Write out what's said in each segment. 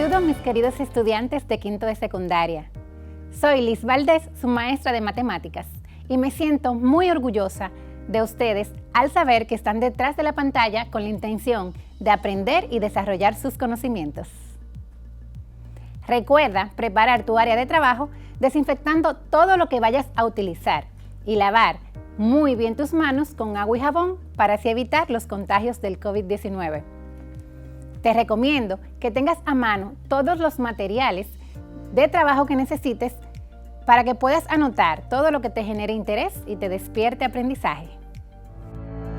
Saludo a mis queridos estudiantes de quinto de secundaria. Soy Liz Valdés, su maestra de matemáticas, y me siento muy orgullosa de ustedes al saber que están detrás de la pantalla con la intención de aprender y desarrollar sus conocimientos. Recuerda preparar tu área de trabajo desinfectando todo lo que vayas a utilizar y lavar muy bien tus manos con agua y jabón para así evitar los contagios del COVID-19. Te recomiendo que tengas a mano todos los materiales de trabajo que necesites para que puedas anotar todo lo que te genere interés y te despierte aprendizaje.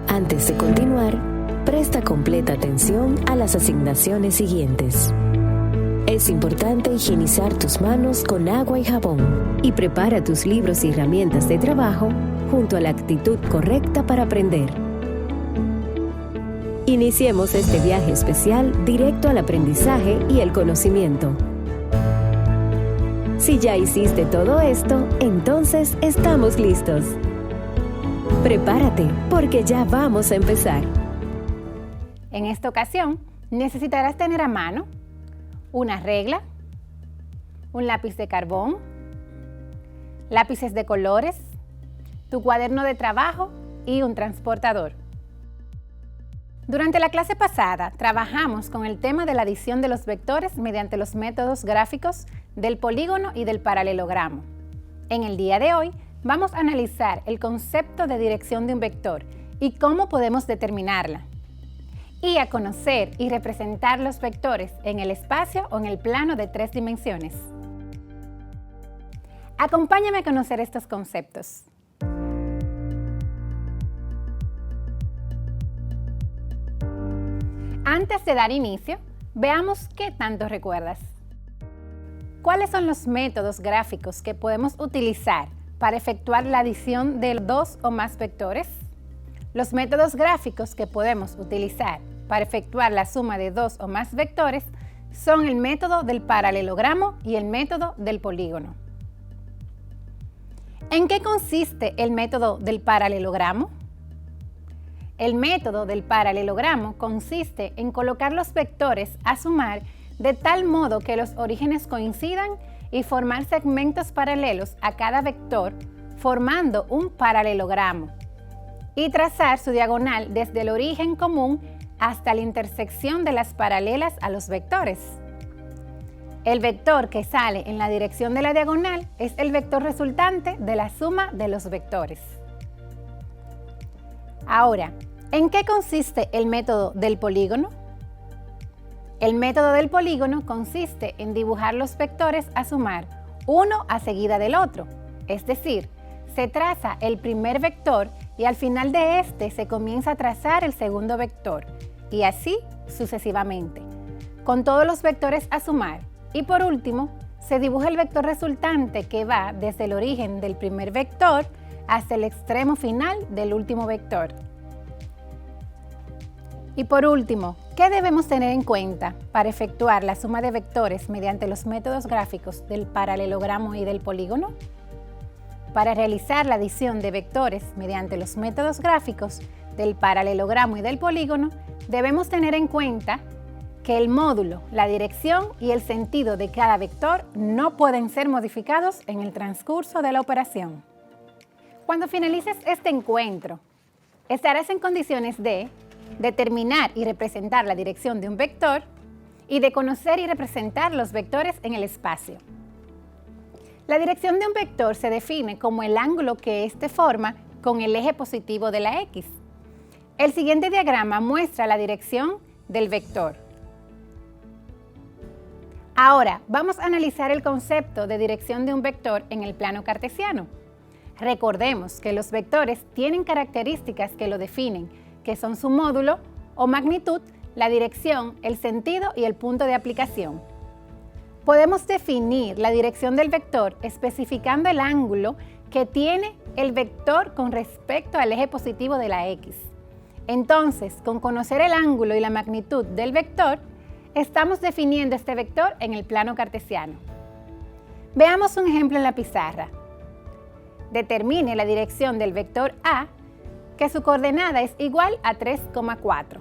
Antes de continuar, presta completa atención a las asignaciones siguientes. Es importante higienizar tus manos con agua y jabón y prepara tus libros y herramientas de trabajo junto a la actitud correcta para aprender. Iniciemos este viaje especial directo al aprendizaje y el conocimiento. Si ya hiciste todo esto, entonces estamos listos. Prepárate, porque ya vamos a empezar. En esta ocasión, necesitarás tener a mano una regla, un lápiz de carbón, lápices de colores, tu cuaderno de trabajo y un transportador. Durante la clase pasada, trabajamos con el tema de la adición de los vectores mediante los métodos gráficos del polígono y del paralelogramo. En el día de hoy, vamos a analizar el concepto de dirección de un vector y cómo podemos determinarla, y a conocer y representar los vectores en el espacio o en el plano de 3 dimensiones. Acompáñame a conocer estos conceptos. Antes de dar inicio, veamos qué tanto recuerdas. ¿Cuáles son los métodos gráficos que podemos utilizar para efectuar la adición de 2 o más vectores? Los métodos gráficos que podemos utilizar para efectuar la suma de 2 o más vectores son el método del paralelogramo y el método del polígono. ¿En qué consiste el método del paralelogramo? El método del paralelogramo consiste en colocar los vectores a sumar de tal modo que los orígenes coincidan y formar segmentos paralelos a cada vector, formando un paralelogramo, y trazar su diagonal desde el origen común hasta la intersección de las paralelas a los vectores. El vector que sale en la dirección de la diagonal es el vector resultante de la suma de los vectores. Ahora, ¿en qué consiste el método del polígono? El método del polígono consiste en dibujar los vectores a sumar uno a seguida del otro, es decir, se traza el primer vector y al final de este se comienza a trazar el segundo vector, y así sucesivamente, con todos los vectores a sumar. Y por último, se dibuja el vector resultante que va desde el origen del primer vector hasta el extremo final del último vector. Y por último, ¿qué debemos tener en cuenta para efectuar la suma de vectores mediante los métodos gráficos del paralelogramo y del polígono? Para realizar la adición de vectores mediante los métodos gráficos del paralelogramo y del polígono, debemos tener en cuenta que el módulo, la dirección y el sentido de cada vector no pueden ser modificados en el transcurso de la operación. Cuando finalices este encuentro, estarás en condiciones de determinar y representar la dirección de un vector y de conocer y representar los vectores en el espacio. La dirección de un vector se define como el ángulo que éste forma con el eje positivo de la X. El siguiente diagrama muestra la dirección del vector. Ahora, vamos a analizar el concepto de dirección de un vector en el plano cartesiano. Recordemos que los vectores tienen características que lo definen, que son su módulo o magnitud, la dirección, el sentido y el punto de aplicación. Podemos definir la dirección del vector especificando el ángulo que tiene el vector con respecto al eje positivo de la X. Entonces, con conocer el ángulo y la magnitud del vector, estamos definiendo este vector en el plano cartesiano. Veamos un ejemplo en la pizarra. Determine la dirección del vector A, que su coordenada es igual a 3,4.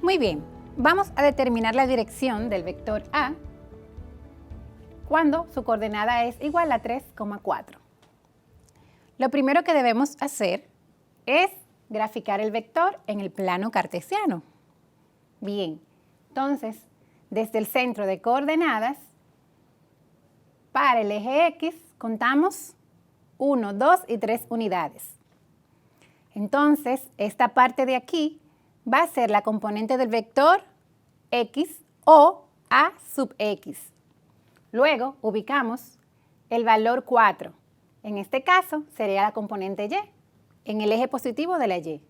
Muy bien, vamos a determinar la dirección del vector A cuando su coordenada es igual a 3,4. Lo primero que debemos hacer es graficar el vector en el plano cartesiano. Bien, entonces, desde el centro de coordenadas, para el eje X contamos 1, 2 y 3 unidades. Entonces, esta parte de aquí va a ser la componente del vector X o A sub X. Luego ubicamos el valor 4. En este caso sería la componente Y, en el eje positivo de la Y.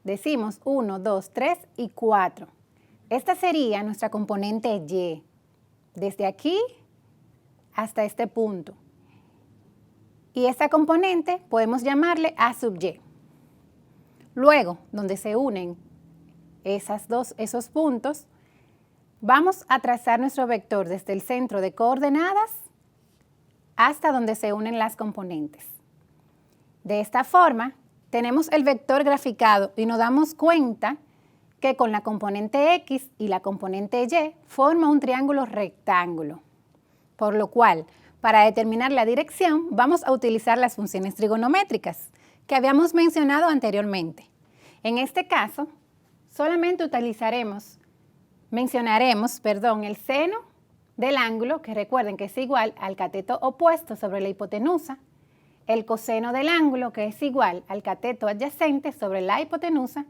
Decimos 1, 2, 3 y 4. Esta sería nuestra componente Y, desde aquí hasta este punto. Y esta componente podemos llamarle A sub Y. Luego, donde se unen esos puntos, vamos a trazar nuestro vector desde el centro de coordenadas hasta donde se unen las componentes. De esta forma, tenemos el vector graficado y nos damos cuenta que con la componente X y la componente Y forma un triángulo rectángulo. Por lo cual, para determinar la dirección, vamos a utilizar las funciones trigonométricas que habíamos mencionado anteriormente. En este caso, solamente mencionaremos el seno del ángulo, que recuerden que es igual al cateto opuesto sobre la hipotenusa, el coseno del ángulo, que es igual al cateto adyacente sobre la hipotenusa,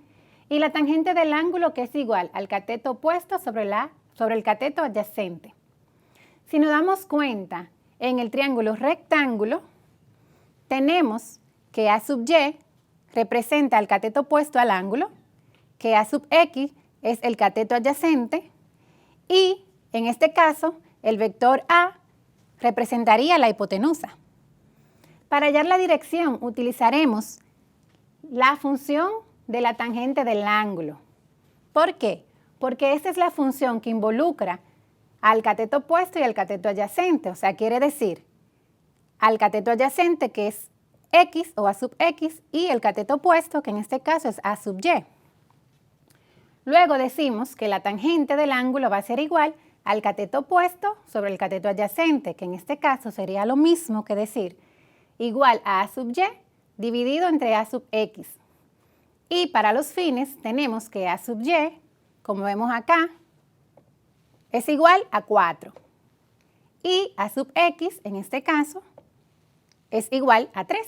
y la tangente del ángulo, que es igual al cateto opuesto sobre el cateto adyacente. Si nos damos cuenta, en el triángulo rectángulo, tenemos que A sub Y representa el cateto opuesto al ángulo, que A sub X es el cateto adyacente, y en este caso, el vector A representaría la hipotenusa. Para hallar la dirección, utilizaremos la función de la tangente del ángulo. ¿Por qué? Porque esta es la función que involucra al cateto opuesto y al cateto adyacente. O sea, quiere decir al cateto adyacente, que es X o A sub X, y el cateto opuesto, que en este caso es A sub Y. Luego decimos que la tangente del ángulo va a ser igual al cateto opuesto sobre el cateto adyacente, que en este caso sería lo mismo que decir igual a A sub Y dividido entre A sub X. Y para los fines tenemos que A sub Y, como vemos acá, es igual a 4. Y A sub X, en este caso, es igual a 3.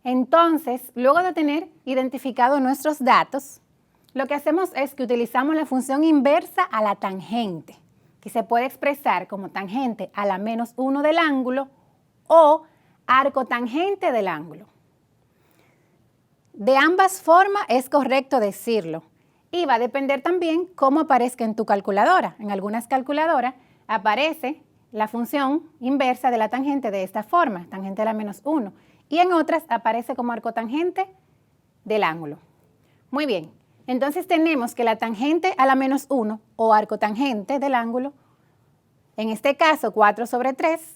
Entonces, luego de tener identificado nuestros datos, lo que hacemos es que utilizamos la función inversa a la tangente, que se puede expresar como tangente a la menos 1 del ángulo o arcotangente del ángulo. De ambas formas es correcto decirlo y va a depender también cómo aparezca en tu calculadora. En algunas calculadoras aparece la función inversa de la tangente de esta forma, tangente a la menos 1, y en otras aparece como arcotangente del ángulo. Muy bien, entonces tenemos que la tangente a la menos 1 o arcotangente del ángulo, en este caso 4 sobre 3,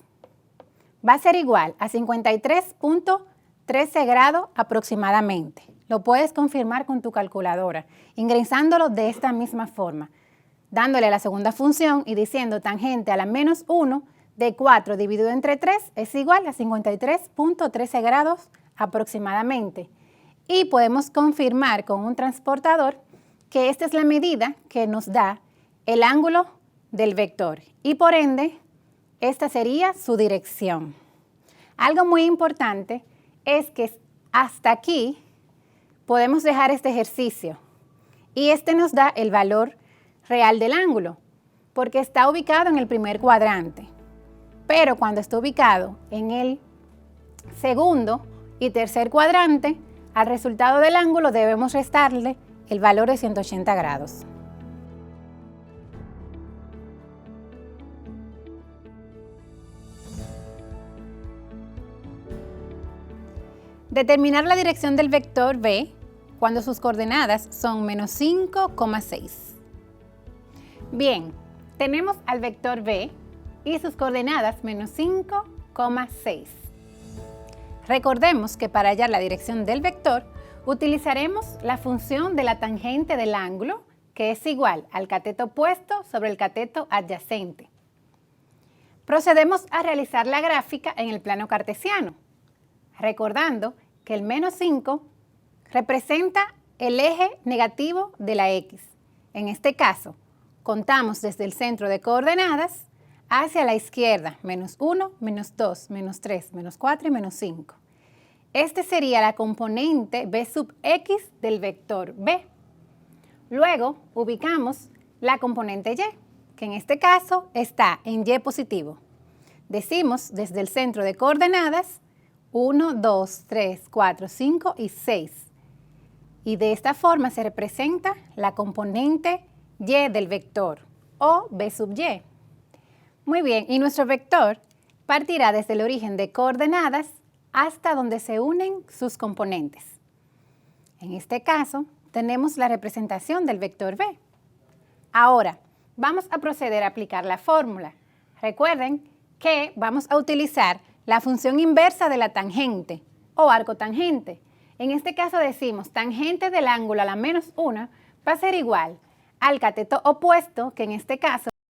va a ser igual a 53.13 grados aproximadamente. Lo puedes confirmar con tu calculadora, ingresándolo de esta misma forma, dándole la segunda función y diciendo tangente a la menos 1 de 4 dividido entre 3 es igual a 53.13 grados aproximadamente. Y podemos confirmar con un transportador que esta es la medida que nos da el ángulo del vector y por ende esta sería su dirección. Algo muy importante es que hasta aquí podemos dejar este ejercicio y este nos da el valor real del ángulo porque está ubicado en el primer cuadrante, pero cuando está ubicado en el segundo y tercer cuadrante, al resultado del ángulo debemos restarle el valor de 180 grados. Determinar la dirección del vector B cuando sus coordenadas son menos 5,6. Bien, tenemos al vector B y sus coordenadas menos 5,6. Recordemos que para hallar la dirección del vector utilizaremos la función de la tangente del ángulo, que es igual al cateto opuesto sobre el cateto adyacente. Procedemos a realizar la gráfica en el plano cartesiano, recordando que el menos 5 representa el eje negativo de la X. En este caso, contamos desde el centro de coordenadas hacia la izquierda, menos 1, menos 2, menos 3, menos 4 y menos 5. Este sería la componente b sub x del vector b. Luego ubicamos la componente y, que en este caso está en y positivo. Decimos desde el centro de coordenadas 1, 2, 3, 4, 5 y 6. Y de esta forma se representa la componente y del vector, o b sub y. Muy bien, y nuestro vector partirá desde el origen de coordenadas hasta donde se unen sus componentes. En este caso, tenemos la representación del vector b. Ahora, vamos a proceder a aplicar la fórmula. Recuerden que vamos a utilizar la función inversa de la tangente o arco tangente. En este caso decimos tangente del ángulo a la menos 1 va a ser igual al cateto opuesto, que en este caso